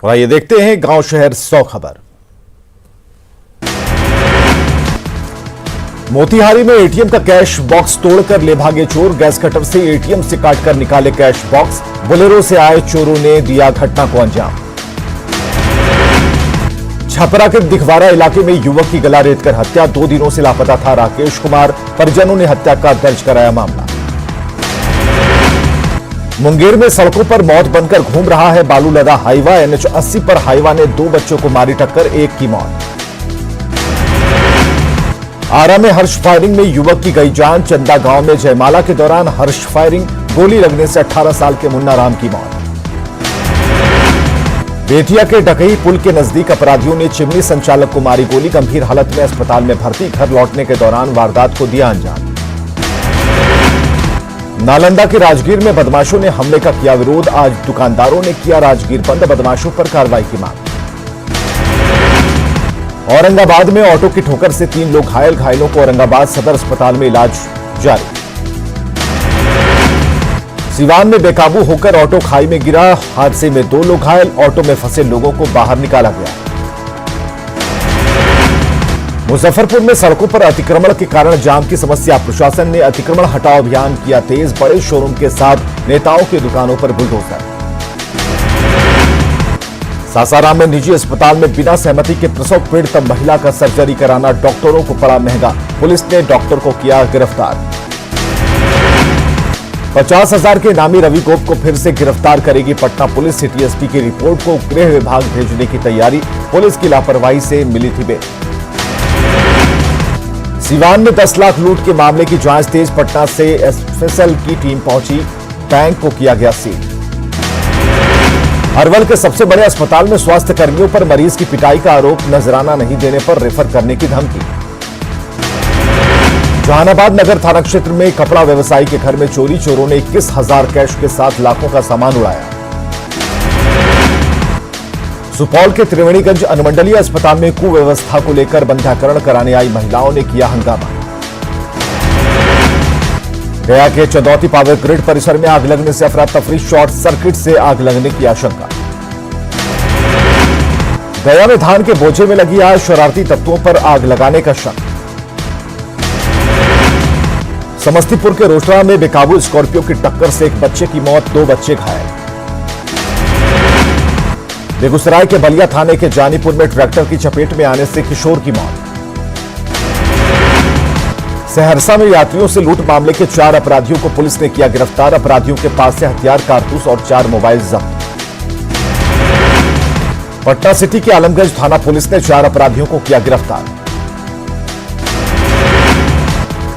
और आइए देखते हैं गांव शहर 100 खबर। मोतिहारी में एटीएम का कैश बॉक्स तोड़कर ले भागे चोर। गैस कटर से एटीएम से काटकर निकाले कैश बॉक्स। बोलेरो से आए चोरों ने दिया घटना को अंजाम। छपरा के दिखवारा इलाके में युवक की गला रेतकर हत्या। 2 दिनों से लापता था राकेश कुमार। परिजनों ने हत्या का दर्ज कराया मामला। मुंगेर में सड़कों पर मौत बनकर घूम रहा है बालू लदा हाईवा। NH 80 पर हाईवा ने 2 बच्चों को मारी टक्कर, एक की मौत। आरा में हर्ष फायरिंग में युवक की गई जान। चंदा गांव में जयमाला के दौरान हर्ष फायरिंग, गोली लगने से 18 साल के मुन्ना राम की मौत। बेतिया के डकई पुल के नजदीक अपराधियों ने चिमनी संचालक को मारी गोली। गंभीर हालत में अस्पताल में भर्ती। घर लौटने के दौरान वारदात को दिया अंजाम। नालंदा के राजगीर में बदमाशों ने हमले का किया विरोध। आज दुकानदारों ने किया राजगीर बंद। बदमाशों पर कार्रवाई की मांग। औरंगाबाद में ऑटो की ठोकर से 3 लोग घायल। घायलों को औरंगाबाद सदर अस्पताल में इलाज जारी। सिवान में बेकाबू होकर ऑटो खाई में गिरा। हादसे में 2 लोग घायल। ऑटो में फंसे लोगों को बाहर निकाला गया। मुजफ्फरपुर में सड़कों पर अतिक्रमण के कारण जाम की समस्या। प्रशासन ने अतिक्रमण हटाओ अभियान किया तेज। बड़े शोरूम के साथ नेताओं की दुकानों पर बुलडोजर। सासाराम में निजी अस्पताल में बिना सहमति के प्रसव पीड़ित महिला का सर्जरी कराना डॉक्टरों को पड़ा महंगा। पुलिस ने डॉक्टर को किया गिरफ्तार। 50,000 के नामी रवि गोप को फिर से गिरफ्तार करेगी पटना पुलिस। सिटी एसपी की रिपोर्ट को गृह विभाग भेजने की तैयारी। पुलिस की लापरवाही से मिली थी बेल। सिवान में 10 लाख लूट के मामले की जांच तेज। पटना से एफएसएल की टीम पहुंची। बैंक को किया गया सील। अरवल के सबसे बड़े अस्पताल में स्वास्थ्य कर्मियों पर मरीज की पिटाई का आरोप। नजराना नहीं देने पर रेफर करने की धमकी। जहानाबाद नगर थाना क्षेत्र में कपड़ा व्यवसायी के घर में चोरी। चोरों ने 21,000 कैश के साथ लाखों का सामान उड़ाया। सुपौल के त्रिवेणीगंज अनुमंडलीय अस्पताल में कुव्यवस्था को लेकर बंध्याकरण कराने आई महिलाओं ने किया हंगामा। गया के चंदौती पावर ग्रिड परिसर में आग लगने से अफरा तफरी। शॉर्ट सर्किट से आग लगने की आशंका। गया में धान के बोझे में लगी आग। शरारती तत्वों पर आग लगाने का शक। समस्तीपुर के रोसड़ा में बेकाबू स्कॉर्पियो की टक्कर से एक बच्चे की मौत, 2 बच्चे घायल। बेगूसराय के बलिया थाने के जानीपुर में ट्रैक्टर की चपेट में आने से किशोर की मौत। सहरसा में यात्रियों से लूट मामले के 4 अपराधियों को पुलिस ने किया गिरफ्तार। अपराधियों के पास से हथियार, कारतूस और 4 मोबाइल जब्त। पटना सिटी के आलमगंज थाना पुलिस ने 4 अपराधियों को किया गिरफ्तार।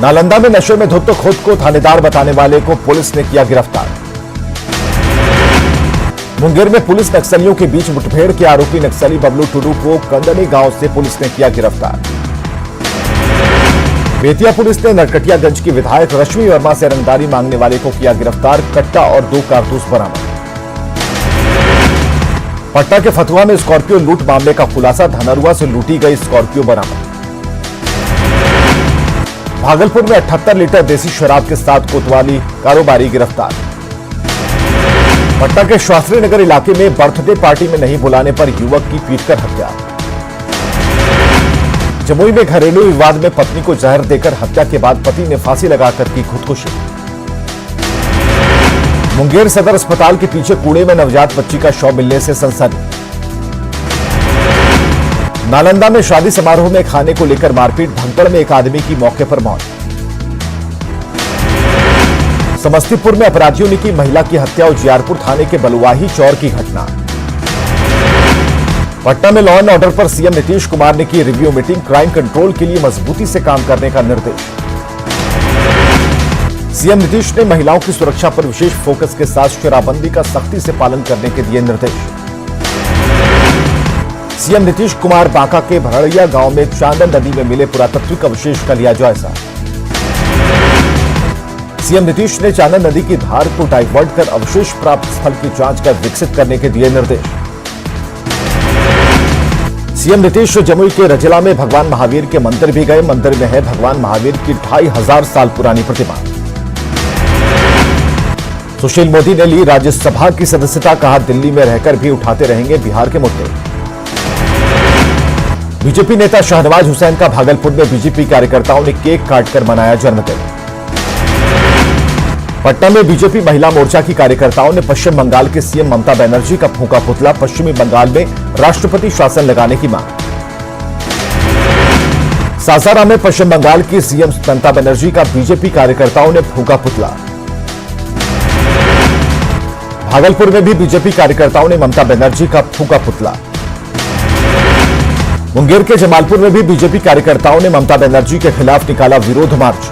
नालंदा में नशे में धुत खुद को थानेदार बताने वाले को पुलिस ने किया गिरफ्तार। मुंगेर में पुलिस नक्सलियों के बीच मुठभेड़ के आरोपी नक्सली बबलू टुडू को कंदनी गांव से पुलिस ने किया गिरफ्तार। बेतिया पुलिस ने नरकटियागंज की विधायक रश्मि वर्मा से रंगदारी मांगने वाले को किया गिरफ्तार। कट्टा और 2 कारतूस बरामद। पटना के फतुहा में स्कॉर्पियो लूट मामले का खुलासा। धनरुआ से लूटी गई स्कॉर्पियो बरामद। भागलपुर में 78 लीटर देसी शराब के साथ कोतवाली कारोबारी गिरफ्तार। पटना के शास्त्री नगर इलाके में बर्थडे पार्टी में नहीं बुलाने पर युवक की पीटकर हत्या। जमुई में घरेलू विवाद में पत्नी को जहर देकर हत्या के बाद पति ने फांसी लगाकर की खुदकुशी। मुंगेर सदर अस्पताल के पीछे कूड़े में नवजात बच्ची का शव मिलने से सनसनी। नालंदा में शादी समारोह में खाने को लेकर मारपीट। भगदड़ में एक आदमी की मौके पर मौत। समस्तीपुर में अपराधियों ने की महिला की हत्या। उजियारपुर थाने के बलुआही चौर की घटना। पटना में लॉ एंड ऑर्डर पर सीएम नीतीश कुमार ने की रिव्यू मीटिंग। क्राइम कंट्रोल के लिए मजबूती से काम करने का निर्देश। सीएम नीतीश ने महिलाओं की सुरक्षा पर विशेष फोकस के साथ शराबबंदी का सख्ती से पालन करने के दिए निर्देश। सीएम नीतीश कुमार बांका के भरड़िया गांव में चांदन नदी में मिले पुरातत्विक अवशेष का लिया जायजा। सीएम नीतीश ने चांदन नदी की धार को डाइवर्ट कर अवशेष प्राप्त स्थल की जांच कर विकसित करने के दिए निर्देश। सीएम नीतीश जमुई के रजला में भगवान महावीर के मंदिर भी गए। मंदिर में है भगवान महावीर की 2500 साल पुरानी प्रतिमा। सुशील मोदी ने ली राज्यसभा की सदस्यता, कहा दिल्ली में रहकर भी उठाते रहेंगे बिहार के मुद्दे। बीजेपी नेता शाहनवाज हुसैन का भागलपुर में बीजेपी कार्यकर्ताओं ने केक काटकर मनाया जन्मदिन। पटना में बीजेपी महिला मोर्चा की कार्यकर्ताओं ने पश्चिम बंगाल के सीएम ममता बनर्जी का फूंका पुतला, पश्चिमी बंगाल में राष्ट्रपति शासन लगाने की मांग। सासाराम में पश्चिम बंगाल की सीएम ममता बनर्जी का बीजेपी कार्यकर्ताओं ने फूंका पुतला। भागलपुर में भी बीजेपी कार्यकर्ताओं ने ममता बनर्जी का फूंका पुतला। मुंगेर के जमालपुर में भी बीजेपी कार्यकर्ताओं ने ममता बनर्जी के खिलाफ निकाला विरोध मार्च।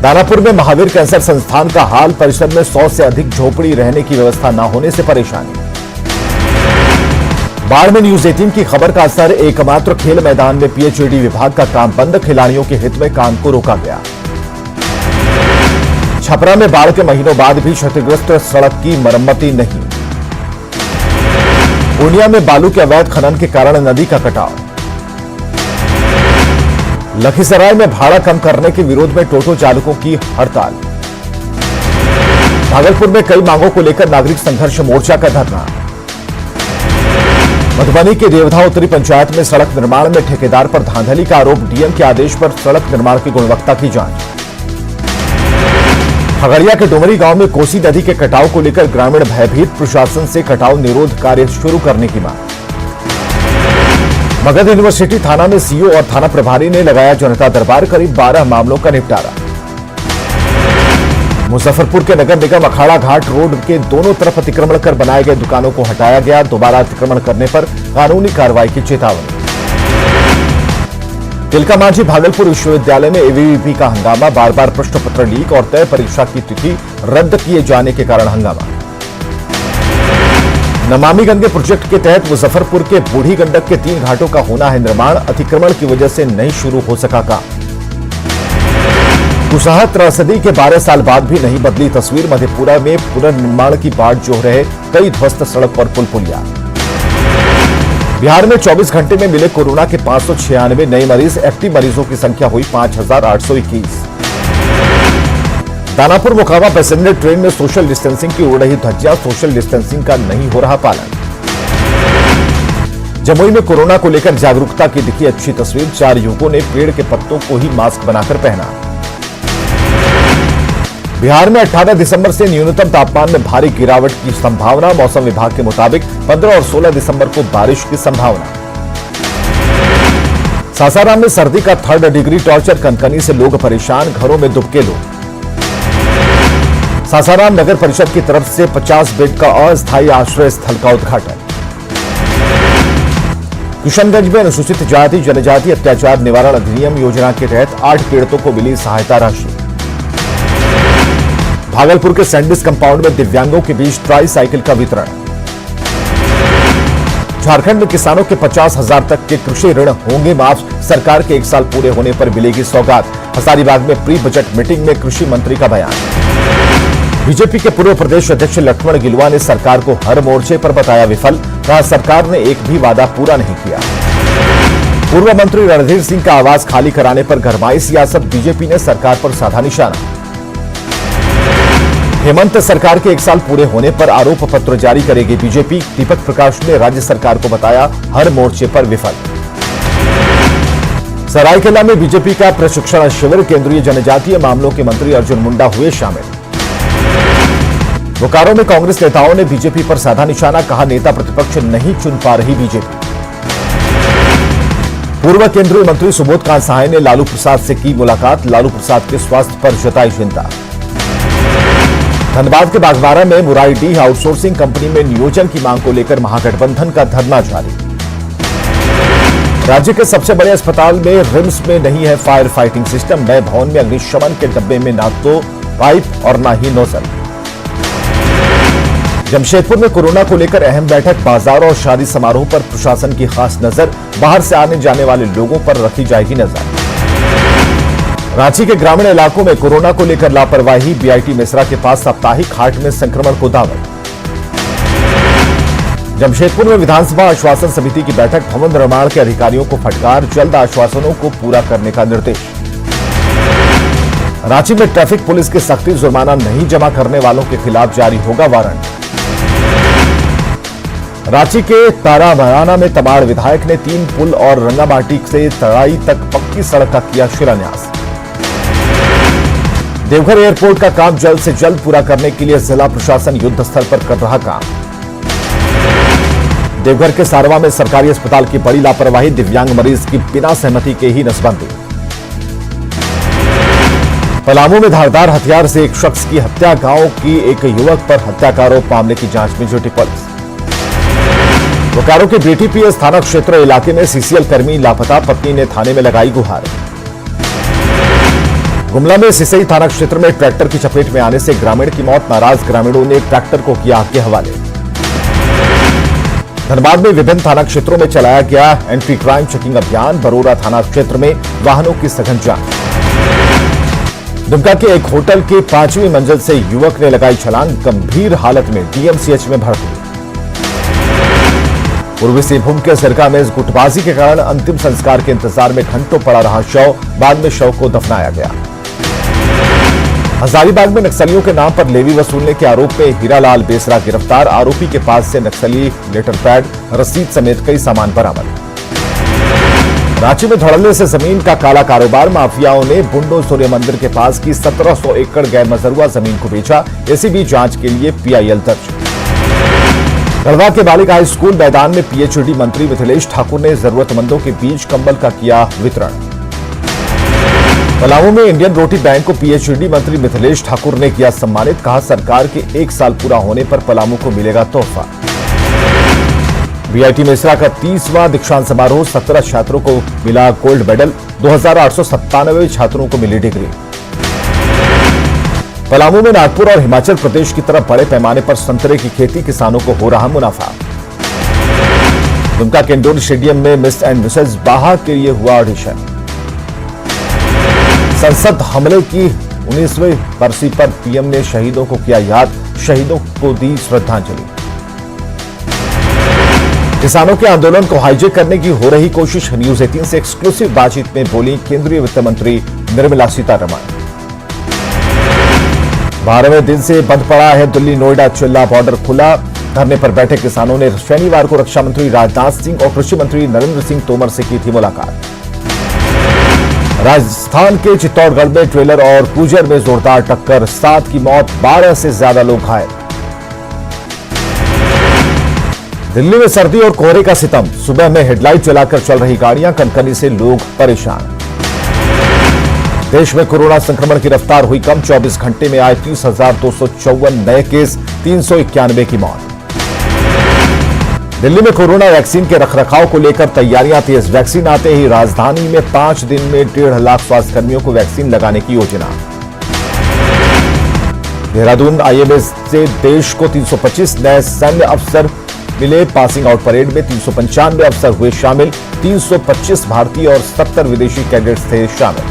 दानापुर में महावीर कैंसर संस्थान का हाल, परिसर में 100 से अधिक झोपड़ी, रहने की व्यवस्था न होने से परेशानी। बाढ़ में न्यूज 18 की खबर का असर, एकमात्र खेल मैदान में पीएचईडी विभाग का काम बंद, खिलाड़ियों के हित में काम को रोका गया। छपरा में बाढ़ के महीनों बाद भी क्षतिग्रस्त सड़क की मरम्मती नहीं। पूर्णिया में बालू के अवैध खनन के कारण नदी का कटाव। लखीसराय में भाड़ा कम करने के विरोध में टोटो चालकों की हड़ताल। भागलपुर में कई मांगों को लेकर नागरिक संघर्ष मोर्चा का धरना। मधुबनी के देवधा उत्तरी पंचायत में सड़क निर्माण में ठेकेदार पर धांधली का आरोप, डीएम के आदेश पर सड़क निर्माण की गुणवत्ता की जांच। खगड़िया के डुमरी गांव में कोसी नदी के कटाव को लेकर ग्रामीण भयभीत, प्रशासन से कटाव निरोध कार्य शुरू करने की मांग। मगध यूनिवर्सिटी थाना में सीओ और थाना प्रभारी ने लगाया जनता दरबार, करीब 12 मामलों का निपटारा। मुजफ्फरपुर के नगर निगम अखाड़ा घाट रोड के दोनों तरफ अतिक्रमण कर बनाए गए दुकानों को हटाया गया, दोबारा अतिक्रमण करने पर कानूनी कार्रवाई की चेतावनी। तिलका मांझी भागलपुर विश्वविद्यालय में एबीवीपी का हंगामा, बार बार प्रश्न पत्र लीक और तय परीक्षा की तिथि रद्द किए जाने के कारण हंगामा। नमामि गंगे प्रोजेक्ट के तहत मुजफ्फरपुर के बूढ़ी गंडक के 3 घाटों का होना है निर्माण, अतिक्रमण की वजह से नहीं शुरू हो सका काम। कुशहा त्रासदी के 12 साल बाद भी नहीं बदली तस्वीर, मधेपुरा में पुनर्निर्माण की बाट जोह रहे कई ध्वस्त सड़क और पुल पुलिया। बिहार में 24 घंटे में मिले कोरोना के 596 नए मरीज, एक्टिव मरीजों की संख्या हुई 5821। दानापुर मोकामा पैसेंजर ट्रेन में सोशल डिस्टेंसिंग की उड़ रही धज्जियां, सोशल डिस्टेंसिंग का नहीं हो रहा पालन। जमुई में कोरोना को लेकर जागरूकता की दिखी अच्छी तस्वीर, 4 युवकों ने पेड़ के पत्तों को ही मास्क बनाकर पहना। बिहार में 18 दिसंबर से न्यूनतम तापमान में भारी गिरावट की संभावना, मौसम विभाग के मुताबिक 15 और 16 दिसंबर को बारिश की संभावना। सासाराम में सर्दी का 3rd डिग्री टॉर्चर, कनकनी से लोग परेशान, घरों में दुबके लोग। सासाराम नगर परिषद की तरफ से 50 बेड का अस्थायी आश्रय स्थल का उद्घाटन। किशनगंज में अनुसूचित जाति जनजाति अत्याचार निवारण अधिनियम योजना के तहत 8 पीड़ितों को मिली सहायता राशि। भागलपुर के सैंडिस कंपाउंड में दिव्यांगों के बीच ट्राई साइकिल का वितरण। झारखंड में किसानों के 50,000 तक के कृषि ऋण होंगे माफ, सरकार के 1 साल पूरे होने पर मिलेगी सौगात। हजारीबाग में प्री बजट मीटिंग में कृषि मंत्री का बयान। बीजेपी के पूर्व प्रदेश अध्यक्ष लक्ष्मण गिलुआ ने सरकार को हर मोर्चे पर बताया विफल, कहा सरकार ने एक भी वादा पूरा नहीं किया। पूर्व मंत्री रणधीर सिंह का आवास खाली कराने पर गरमाई सियासत, बीजेपी ने सरकार पर साधा निशाना। हेमंत सरकार के 1 साल पूरे होने पर आरोप पत्र जारी करेगी बीजेपी, दीपक प्रकाश ने राज्य सरकार को बताया हर मोर्चे पर विफल। सरायकेला में बीजेपी का प्रशिक्षण शिविर, केंद्रीय जनजातीय मामलों के मंत्री अर्जुन मुंडा हुए शामिल। बोकारो में कांग्रेस नेताओं ने बीजेपी पर साधा निशाना, कहा नेता प्रतिपक्ष नहीं चुन पा रही बीजेपी। पूर्व केंद्रीय मंत्री सुबोध कांत सहाय ने लालू प्रसाद से की मुलाकात, लालू प्रसाद के स्वास्थ्य पर जताई चिंता। धनबाद के बागबारा में मुराईडीह आउटसोर्सिंग कंपनी में नियोजन की मांग को लेकर महागठबंधन का धरना जारी। राज्य के सबसे बड़े अस्पताल में रिम्स में नहीं है फायर फाइटिंग सिस्टम, नए भवन में अग्निशमन के डब्बे में ना तो पाइप और ना ही नोजल। जमशेदपुर में कोरोना को लेकर अहम बैठक, बाजार और शादी समारोह पर प्रशासन की खास नजर, बाहर से आने जाने वाले लोगों पर रखी जाएगी नजर। रांची के ग्रामीण इलाकों में कोरोना को लेकर लापरवाही, बीआईटी मेसरा के पास साप्ताहिक हाट में संक्रमण को दावत। जमशेदपुर में विधानसभा आश्वासन समिति की बैठक, भवन निर्माण के अधिकारियों को फटकार, जल्द आश्वासनों को पूरा करने का निर्देश। रांची में ट्रैफिक पुलिस की सख्ती, जुर्माना नहीं जमा करने वालों के खिलाफ जारी होगा वारंट। रांची के तारामराना में तमाड़ विधायक ने 3 पुल और रंगामाटी से तराई तक पक्की सड़क का किया शिलान्यास। देवघर एयरपोर्ट का काम जल्द से जल्द पूरा करने के लिए जिला प्रशासन युद्ध स्तर पर कर रहा काम। देवघर के सारवा में सरकारी अस्पताल की बड़ी लापरवाही, दिव्यांग मरीज की बिना सहमति के ही नसबंदी। पलामू में धारदार हथियार से एक शख्स की हत्या, गांव की एक युवक पर हत्या का आरोप, मामले की जांच में जुटी पुलिस। बोकारो के बीटीपीएस थाना क्षेत्र इलाके में सीसीएल कर्मी लापता, पत्नी ने थाने में लगाई गुहार। गुमला में सिसई थाना क्षेत्र में ट्रैक्टर की चपेट में आने से ग्रामीण की मौत, नाराज ग्रामीणों ने ट्रैक्टर को किया आग के हवाले। धनबाद में विभिन्न थाना क्षेत्रों में चलाया गया एंटी क्राइम चेकिंग अभियान, बरोरा थाना क्षेत्र में वाहनों की सघन जांच। दुमका के एक होटल की 5वीं मंजिल से युवक ने लगाई छलांग, गंभीर हालत में डीएमसीएच में भर्ती। पूर्वी सिंहभूम के सिरका में गुटबाजी के कारण अंतिम संस्कार के इंतजार में घंटों पड़ा रहा शव, बाद में शव को दफनाया गया। हजारीबाग में नक्सलियों के नाम पर लेवी वसूलने के आरोप में हीरालाल बेसरा गिरफ्तार, आरोपी के पास से नक्सली लेटर पैड, रसीद समेत कई सामान बरामद। रांची में धड़ल्ले से जमीन का काला कारोबार, माफियाओं ने बुंडो सूर्य मंदिर के पास की 1700 एकड़ गैर मजरूआ जमीन को बेचा, एसीबी जांच के लिए पीआईएल दर्ज। गढ़वा के बालिका हाई स्कूल मैदान में पीएचईडी मंत्री मिथिलेश ठाकुर ने जरूरतमंदों के बीच कंबल का किया वितरण। पलामू में इंडियन रोटी बैंक को पीएचईडी मंत्री मिथिलेश ठाकुर ने किया सम्मानित, कहा सरकार के 1 साल पूरा होने पर पलामू को मिलेगा तोहफा। बीआईटी मेसरा का 30वां दीक्षांत समारोह, 17 छात्रों को मिला गोल्ड मेडल, 2897 छात्रों को मिली डिग्री। पलामू में नागपुर और हिमाचल प्रदेश की तरफ बड़े पैमाने पर संतरे की खेती, किसानों को हो रहा मुनाफा। दुमका के इंडोर स्टेडियम में मिस एंड मिसेज बाहा के लिए हुआ ऑडिशन। संसद हमले की 19वीं बरसी पर पीएम ने शहीदों को किया याद, शहीदों को दी श्रद्धांजलि। किसानों के आंदोलन को हाईजैक करने की हो रही कोशिश, न्यूज 18 से एक्सक्लूसिव बातचीत में बोली केंद्रीय वित्त मंत्री निर्मला सीतारमण। 12वें दिन से बंद पड़ा है दिल्ली नोएडा चिल्ला बॉर्डर खुला, धरने पर बैठे किसानों ने शनिवार को रक्षा मंत्री राजनाथ सिंह और कृषि मंत्री नरेंद्र सिंह तोमर से की थी मुलाकात। राजस्थान के चित्तौड़गढ़ में ट्रेलर और क्रूजर में जोरदार टक्कर, 7 की मौत, 12 से ज्यादा लोग घायल। दिल्ली में सर्दी और कोहरे का सितम, सुबह में हेडलाइट जलाकर चल रही गाड़ियां, कनकनी से लोग परेशान। देश में कोरोना संक्रमण की रफ्तार हुई कम, 24 घंटे में आए 30,254 नए केस, 391 की मौत। दिल्ली में कोरोना वैक्सीन के रखरखाव को लेकर तैयारियां तेज, वैक्सीन आते ही राजधानी में 5 दिन में 1.5 लाख स्वास्थ्यकर्मियों को वैक्सीन लगाने की योजना। देहरादून आईएमएस से देश को 325 नए सैन्य अफसर मिले, पासिंग आउट परेड में 395 अफसर हुए शामिल, 325 भारतीय और 70 विदेशी कैडेट्स थे शामिल।